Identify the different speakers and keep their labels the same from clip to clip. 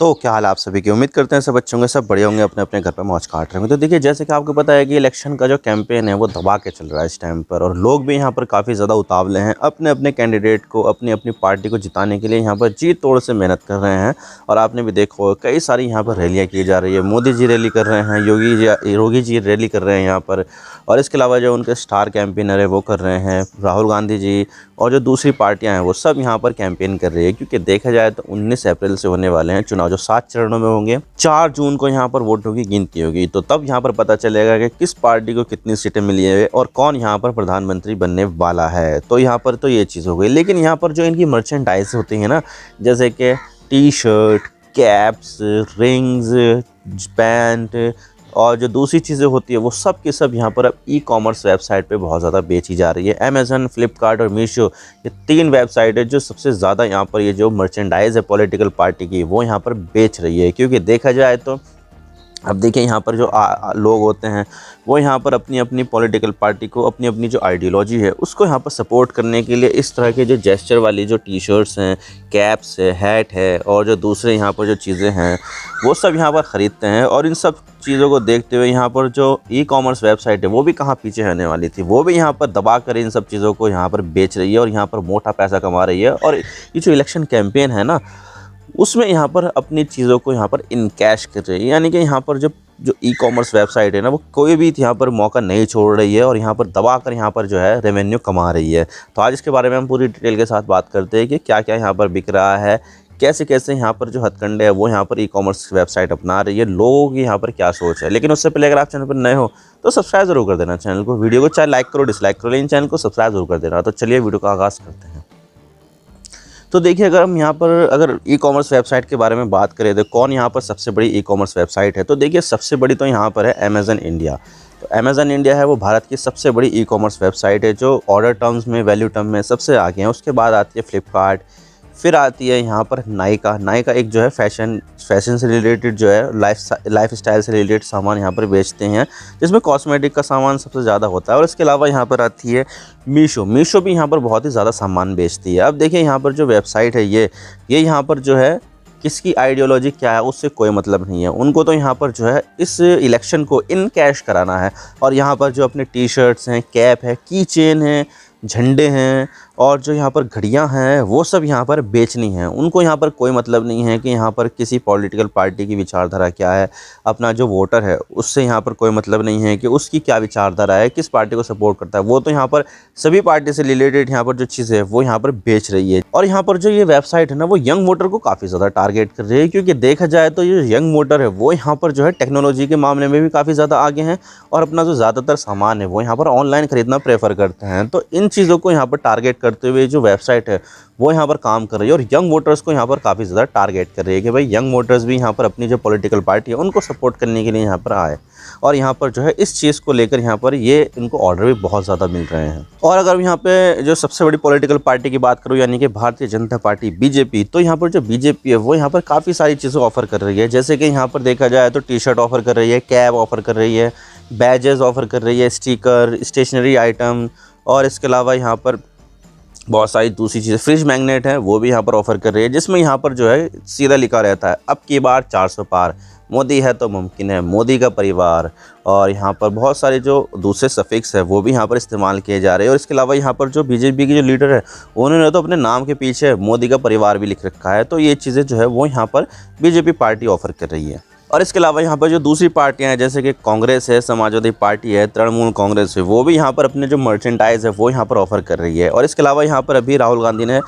Speaker 1: तो क्या हाल है आप सभी की। उम्मीद करते हैं सब अच्छे होंगे, सब बढ़िया होंगे, अपने अपने घर पर मौज काट रहे होंगे। तो देखिए, जैसे कि आपको पता है कि इलेक्शन का जो कैंपेन है वो दबा के चल रहा है इस टाइम पर, और लोग भी यहाँ पर काफ़ी ज़्यादा उतावले हैं अपने अपने कैंडिडेट को, अपनी अपनी पार्टी को जिताने के लिए यहाँ पर जी तोड़ से मेहनत कर रहे हैं। और आपने भी देखा होगा कई सारी यहाँ पर रैलियाँ की जा रही है। मोदी जी रैली कर रहे हैं, योगी जी रैली कर रहे हैं यहाँ पर, और इसके अलावा जो उनके स्टार कैंपेनर है वो कर रहे हैं, राहुल गांधी जी, और जो दूसरी पार्टियां हैं वो सब यहाँ पर कैंपेन कर रही है। क्योंकि देखा जाए तो 19 अप्रैल से होने वाले हैं चुनाव, जो 7 चरणों में होंगे। 4 जून को यहाँ पर वोटों की गिनती होगी, तो तब यहाँ पर पता चलेगा कि किस पार्टी को कितनी सीटें मिली है और कौन यहाँ पर प्रधानमंत्री बनने वाला है। तो यहाँ पर तो ये चीज़ हो गई। लेकिन यहाँ पर जो इनकी मर्चेंडाइज होती है ना, जैसे कि T shirt, caps, rings, pant, और जो दूसरी चीज़ें होती है वो सब के सब यहाँ पर अब ई कॉमर्स वेबसाइट पे बहुत ज़्यादा बेची जा रही है। अमेज़न, फ्लिपकार्ट और मीशो, ये 3 वेबसाइट है जो सबसे ज़्यादा यहाँ पर ये जो मर्चेंडाइज़ है पॉलिटिकल पार्टी की वो यहाँ पर बेच रही है। क्योंकि देखा जाए तो अब देखिए, यहाँ पर जो लोग होते हैं वो यहाँ पर अपनी अपनी पॉलिटिकल पार्टी को, अपनी अपनी जो आइडियोलॉजी है उसको यहाँ पर सपोर्ट करने के लिए इस तरह के जो जेस्चर वाली जो टी शर्ट्स हैं, कैप्स है, हैट है, और जो दूसरे यहाँ पर जो चीज़ें हैं वो सब यहाँ पर ख़रीदते हैं। और इन सब चीज़ों को देखते हुए यहाँ पर जो ई कॉमर्स वेबसाइट है वो भी कहाँ पीछे रहने वाली थी, वो भी यहाँ पर दबा कर इन सब चीज़ों को यहाँ पर बेच रही है और यहाँ पर मोटा पैसा कमा रही है। और ये जो इलेक्शन कैंपेन है ना, उसमें यहाँ पर अपनी चीज़ों को यहाँ पर इन कैश कर रही है। यानी कि यहाँ पर जो जो ई कॉमर्स वेबसाइट है ना, वो कोई भी यहाँ पर मौका नहीं छोड़ रही है और यहाँ पर दबा कर यहाँ पर जो है रेवेन्यू कमा रही है। तो आज इसके बारे में हम पूरी डिटेल के साथ बात करते हैं कि क्या क्या यहाँ पर बिक रहा है, कैसे कैसे यहाँ पर जो हथकंडे है वो यहाँ पर ई कॉमर्स वेबसाइट अपना रही है, लोगों की यहाँ पर क्या सोच है। लेकिन उससे पहले अगर आप चैनल पर नए हो तो सब्सक्राइब जरूर कर देना चैनल को, वीडियो को चाहे लाइक करो डिसलाइक करो, लेकिन चैनल को सब्सक्राइब जरूर कर देना। तो चलिए वीडियो का आगाज़ करते हैं। तो देखिए, अगर हम यहाँ पर अगर ई कॉमर्स वेबसाइट के बारे में बात करें तो कौन यहाँ पर सबसे बड़ी ई कॉमर्स वेबसाइट है, तो देखिए सबसे बड़ी तो यहाँ पर है अमेज़न इंडिया। तो अमेज़न इंडिया है वो भारत की सबसे बड़ी ई कॉमर्स वेबसाइट है, जो ऑर्डर टर्म्स में, वैल्यू टर्म में सबसे आगे हैं। उसके बाद आती है फ्लिपकार्ट, फिर आती है यहाँ पर नायका एक जो है फैशन से रिलेटेड जो है लाइफ स्टाइल से रिलेटेड सामान यहाँ पर बेचते हैं, जिसमें कॉस्मेटिक का सामान सबसे ज़्यादा होता है। और इसके अलावा यहाँ पर आती है मीशो भी यहाँ पर बहुत ही ज़्यादा सामान बेचती है। अब देखिए, यहाँ पर जो वेबसाइट है ये यहाँ पर जो है किसकी आइडियोलॉजी क्या है उससे कोई मतलब नहीं है। उनको तो यहाँ पर जो है इस इलेक्शन को इन कैश कराना है। और यहाँ पर जो अपने टी शर्ट्स हैं, कैप है, की चेन है, झंडे हैं, और जो यहाँ पर घड़ियाँ हैं वो सब यहाँ पर बेचनी हैं। उनको यहाँ पर कोई मतलब नहीं है कि यहाँ पर किसी पॉलिटिकल पार्टी की विचारधारा क्या है। अपना जो वोटर है उससे यहाँ पर कोई मतलब नहीं है कि उसकी क्या विचारधारा है, किस पार्टी को सपोर्ट करता है। वो तो यहाँ पर सभी पार्टी से रिलेटेड यहाँ पर जो चीज़ें है वो यहाँ पर बेच रही है। और यहाँ पर जो ये वेबसाइट है ना, वो यंग वोटर को काफ़ी ज़्यादा टारगेट कर रही है। क्योंकि देखा जाए तो ये यंग वोटर है वो यहाँ पर जो है टेक्नोलॉजी के मामले में भी काफ़ी ज़्यादा आगे हैं, और अपना जो ज़्यादातर सामान है वो यहाँ पर ऑनलाइन ख़रीदना प्रेफर करते हैं। तो इन चीज़ों को यहाँ पर टारगेट करते हुए जो वेबसाइट है वो यहाँ पर काम कर रही है, और यंग वोटर्स को यहाँ पर काफ़ी ज़्यादा टारगेट कर रही है कि भाई यंग वोटर्स भी यहाँ पर अपनी जो पॉलिटिकल पार्टी है उनको सपोर्ट करने के लिए यहाँ पर आए। और यहाँ पर जो है इस चीज़ को लेकर यहाँ पर ये इनको ऑर्डर भी बहुत ज़्यादा मिल रहे हैं। और अगर यहाँ पे जो सबसे बड़ी पॉलिटिकल पार्टी की बात करूँ, यानी कि भारतीय जनता पार्टी बीजेपी, तो यहाँ पर जो बीजेपी है वो यहाँ पर काफ़ी सारी चीज़ें ऑफर कर रही है। जैसे कि यहाँ पर देखा जाए तो टी शर्ट ऑफर कर रही है, कैब ऑफर कर रही है, बैजेस ऑफर कर रही है, स्टिकर, स्टेशनरी आइटम, और इसके अलावा यहाँ पर बहुत सारी दूसरी चीज़ें, फ्रिज मैग्नेट है वो भी यहाँ पर ऑफ़र कर रही है, जिसमें यहाँ पर जो है सीधा लिखा रहता है अब की बार 400 पार, मोदी है तो मुमकिन है, मोदी का परिवार। और यहाँ पर बहुत सारे जो दूसरे सफिक्स है वो भी यहाँ पर इस्तेमाल किए जा रहे हैं। और इसके अलावा यहाँ पर जो बीजेपी की जो लीडर है उन्होंने तो अपने नाम के पीछे मोदी का परिवार भी लिख रखा है। तो ये चीज़ें जो है वो यहाँ पर बीजेपी पार्टी ऑफ़र कर रही है। और इसके अलावा यहाँ पर जो दूसरी पार्टियाँ हैं, जैसे कि कांग्रेस है, समाजवादी पार्टी है, तृणमूल कांग्रेस है, वो भी यहाँ पर अपने जो मर्चेंडाइज़ है वो यहाँ पर ऑफ़र कर रही है। और इसके अलावा यहाँ पर अभी राहुल गांधी ने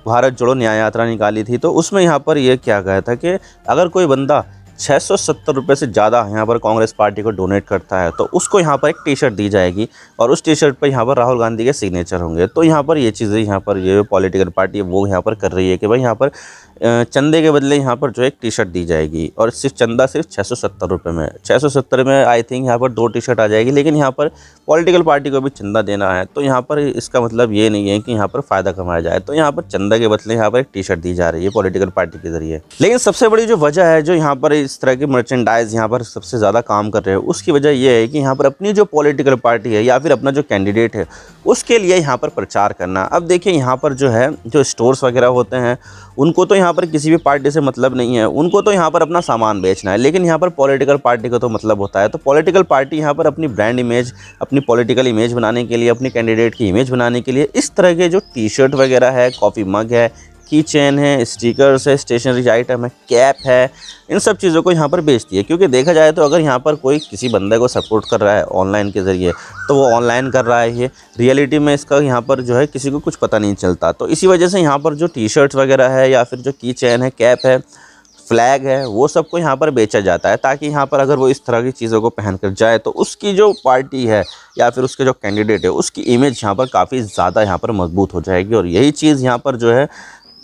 Speaker 1: भारत जोड़ो न्याय यात्रा निकाली थी, तो उसमें यहाँ पर ये क्या गया था कि अगर कोई बंदा 670 रुपये से ज़्यादा यहाँ पर कांग्रेस पार्टी को डोनेट करता है तो उसको यहाँ पर एक टी शर्ट दी जाएगी, और उस टी शर्ट पर यहाँ पर राहुल गांधी के सिग्नेचर होंगे। तो यहाँ पर ये चीज़ें यहाँ पर ये पॉलिटिकल पार्टी है वो यहाँ पर कर रही है कि भाई यहाँ पर चंदे के बदले यहाँ पर जो एक टी शर्ट दी जाएगी, और सिर्फ चंदा सिर्फ 670 रुपये में, 670 में आई थिंक यहाँ पर 2 टी शर्ट आ जाएगी। लेकिन यहाँ पर पॉलिटिकल पार्टी को भी चंदा देना है, तो यहाँ पर इसका मतलब ये नहीं है कि यहाँ पर फ़ायदा कमाया जाए। तो यहाँ पर चंदा के बदले यहाँ पर एक टी शर्ट दी जा रही है पॉलिटिकल पार्टी के ज़रिए। लेकिन सबसे बड़ी जो वजह है जो यहाँ पर इस तरह की मर्चेंडाइज़ यहाँ पर सबसे ज़्यादा काम कर रहे हैं, उसकी वजह यह है कि यहाँ पर अपनी जो पॉलिटिकल पार्टी है या फिर अपना जो कैंडिडेट है उसके लिए यहाँ पर प्रचार करना। अब देखिए, यहाँ पर जो है जो स्टोर्स वगैरह होते हैं उनको तो यहाँ यहाँ पर किसी भी पार्टी से मतलब नहीं है, उनको तो यहाँ पर अपना सामान बेचना है। लेकिन यहाँ पर पॉलिटिकल पार्टी का तो मतलब होता है। तो पॉलिटिकल पार्टी यहाँ पर अपनी ब्रांड इमेज, अपनी पॉलिटिकल इमेज बनाने के लिए, अपनी कैंडिडेट की इमेज बनाने के लिए इस तरह के जो टी शर्ट वगैरह है, कॉफ़ी मग है, की चेन है, स्टिकर्स है, स्टेशनरी आइटम है, कैप है, इन सब चीज़ों को यहाँ पर बेचती है। क्योंकि देखा जाए तो अगर यहाँ पर कोई किसी बंदे को सपोर्ट कर रहा है ऑनलाइन के ज़रिए, तो वो ऑनलाइन कर रहा है, ये रियलिटी में इसका यहाँ पर जो है किसी को कुछ पता नहीं चलता। तो इसी वजह से यहाँ पर जो टी शर्ट्स वगैरह है या फिर जो की चेन है, कैप है, फ्लैग है, वो सबको यहाँ पर बेचा जाता है, ताकि यहाँ पर अगर वो इस तरह की चीज़ों को पहन कर जाए तो उसकी जो पार्टी है या फिर उसके जो कैंडिडेट है उसकी इमेज यहाँ पर काफ़ी ज़्यादा यहाँ पर मजबूत हो जाएगी। और यही चीज़ यहाँ पर जो है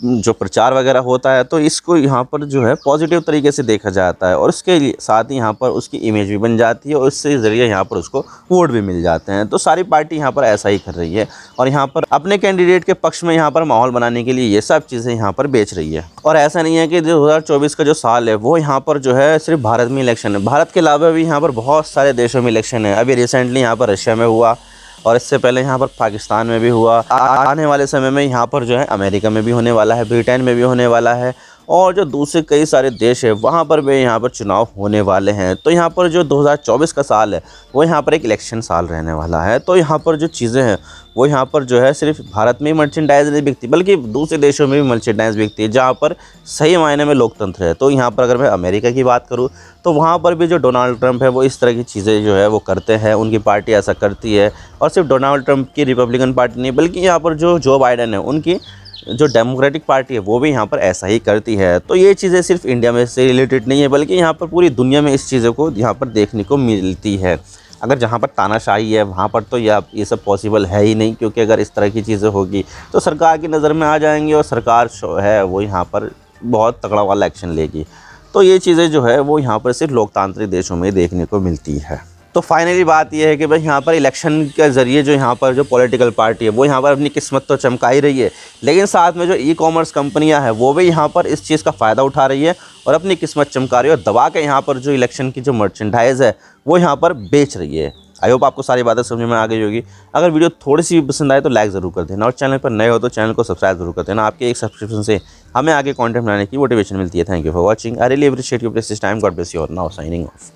Speaker 1: जो प्रचार वगैरह होता है तो इसको यहाँ पर जो है पॉजिटिव तरीके से देखा जाता है, और इसके साथ ही यहाँ पर उसकी इमेज भी बन जाती है और इससे ज़रिए यहाँ पर उसको वोट भी मिल जाते हैं। तो सारी पार्टी यहाँ पर ऐसा ही कर रही है और यहाँ पर अपने कैंडिडेट के पक्ष में यहाँ पर माहौल बनाने के लिए ये सब चीज़ें यहाँ पर बेच रही है। और ऐसा नहीं है कि 2024 का जो साल है वो यहाँ पर जो है सिर्फ भारत में इलेक्शन है, भारत के अलावा भी यहाँ पर बहुत सारे देशों में इलेक्शन है। अभी रिसेंटली यहाँ पर रशिया में हुआ और इससे पहले यहाँ पर पाकिस्तान में भी हुआ। आने वाले समय में यहाँ पर जो है अमेरिका में भी होने वाला है, ब्रिटेन में भी होने वाला है, और जो दूसरे कई सारे देश है वहाँ पर भी यहाँ पर चुनाव होने वाले हैं। तो यहाँ पर जो 2024 का साल है वो यहाँ पर एक इलेक्शन साल रहने वाला है। तो यहाँ पर जो चीज़ें हैं वो यहाँ पर जो है सिर्फ भारत में ही मर्चेंडाइज नहीं बिकती, बल्कि दूसरे देशों में भी मर्चेंडाइज बिकती है, जहाँ पर सही मायने में लोकतंत्र है। तो यहाँ पर अगर मैं अमेरिका की बात करूँ तो वहाँ पर भी जो डोनाल्ड ट्रंप है वो इस तरह की चीज़ें जो है वो करते हैं, उनकी पार्टी ऐसा करती है। और सिर्फ डोनाल्ड ट्रंप की रिपब्लिकन पार्टी नहीं, बल्कि यहाँ पर जो जो बाइडन है उनकी जो डेमोक्रेटिक पार्टी है वो भी यहाँ पर ऐसा ही करती है। तो ये चीज़ें सिर्फ इंडिया में से रिलेटेड नहीं है, बल्कि यहाँ पर पूरी दुनिया में इस चीज़ों को यहाँ पर देखने को मिलती है। अगर जहाँ पर तानाशाही है वहाँ पर तो ये सब पॉसिबल है ही नहीं, क्योंकि अगर इस तरह की चीज़ें होगी तो सरकार की नज़र में आ जाएंगी और सरकार है वो यहाँ पर बहुत तगड़ा वाला एक्शन लेगी। तो ये चीज़ें जो है वो यहाँ पर सिर्फ लोकतांत्रिक देशों में देखने को मिलती है। तो फाइनली बात यह है कि भाई यहाँ पर इलेक्शन के ज़रिए जो यहाँ पर जो पॉलिटिकल पार्टी है वो यहाँ पर अपनी किस्मत तो चमका ही रही है, लेकिन साथ में जो ई-कॉमर्स कंपनियाँ हैं वो भी यहाँ पर इस चीज़ का फ़ायदा उठा रही है और अपनी किस्मत चमका रही है और दबा के यहाँ पर जो इलेक्शन की जो मर्चेंडाइज़ है वो यहाँ पर बेच रही है। आई होप आपको सारी बातें समझ में आ गई होगी। अगर वीडियो थोड़ी सी भी पसंद आए तो लाइक ज़रूर कर देना और चैनल पर नए हो तो चैनल को सब्सक्राइब जरूर कर देना। आपके एक सब्सक्रिप्शन से हमें आगे कंटेंट बनाने की मोटिवेशन मिलती है। Thank you for watching. I really appreciate your precious time. God bless you. Now signing off.